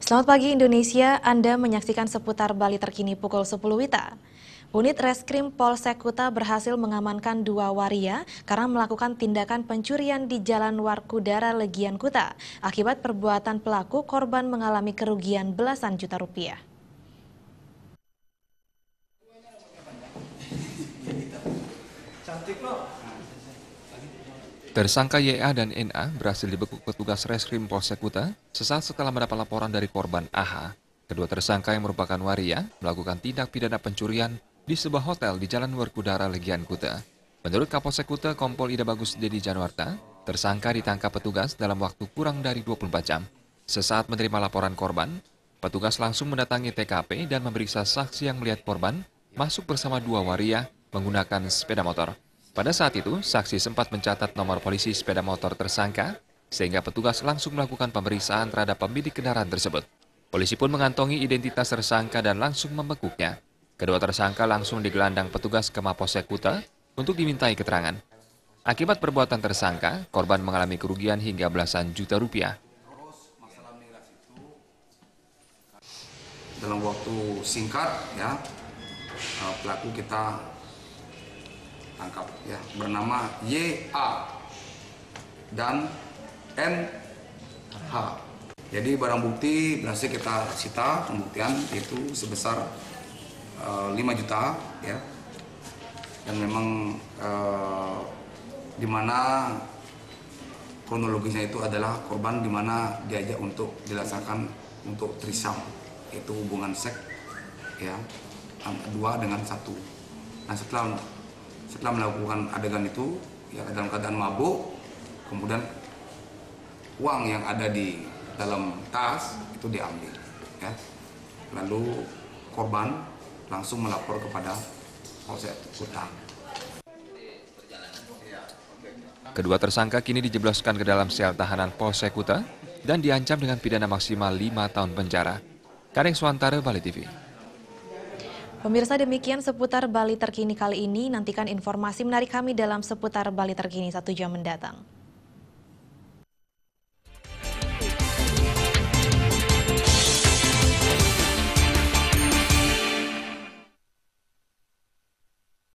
Selamat pagi Indonesia, Anda menyaksikan seputar Bali terkini pukul 10 WITA. Unit Reskrim Polsek Kuta berhasil mengamankan 2 waria karena melakukan tindakan pencurian di Jalan Warkudara Legian Kuta. Akibat perbuatan pelaku, korban mengalami kerugian belasan juta rupiah. Tersangka YA dan NA berhasil dibekuk petugas Reskrim Polsek Kuta sesaat setelah mendapat laporan dari korban AH. Kedua tersangka yang merupakan waria melakukan tindak pidana pencurian di sebuah hotel di Jalan Werkudara Legian Kuta. Menurut Kapolsek Kuta Kompol Ida Bagus Dedi Januarta, tersangka ditangkap petugas dalam waktu kurang dari 24 jam. Sesaat menerima laporan korban, petugas langsung mendatangi TKP dan memeriksa saksi yang melihat korban masuk bersama 2 waria menggunakan sepeda motor. Pada saat itu, saksi sempat mencatat nomor polisi sepeda motor tersangka, sehingga petugas langsung melakukan pemeriksaan terhadap pemilik kendaraan tersebut. Polisi pun mengantongi identitas tersangka dan langsung membekuknya. Kedua tersangka langsung digelandang petugas ke Mapolsek Kuta untuk dimintai keterangan. Akibat perbuatan tersangka, korban mengalami kerugian hingga belasan juta rupiah. Dalam waktu singkat, pelaku kita tangkap bernama YA dan NH. Jadi barang bukti berhasil kita sita, pembuktian itu sebesar 5 juta dan memang di mana kronologisnya itu adalah korban di mana diajak untuk dilaksanakan untuk trisam, yaitu hubungan seks dua dengan satu. Nah, setelah melakukan adegan itu dalam keadaan mabuk, kemudian uang yang ada di dalam tas itu diambil lalu korban langsung melapor kepada Polsek Kuta. Kedua tersangka kini dijebloskan ke dalam sel tahanan Polsek Kuta dan diancam dengan pidana maksimal 5 tahun penjara. Kareng Suantara, Bali TV. Pemirsa, demikian seputar Bali terkini kali ini. Nantikan informasi menarik kami dalam seputar Bali terkini 1 jam mendatang.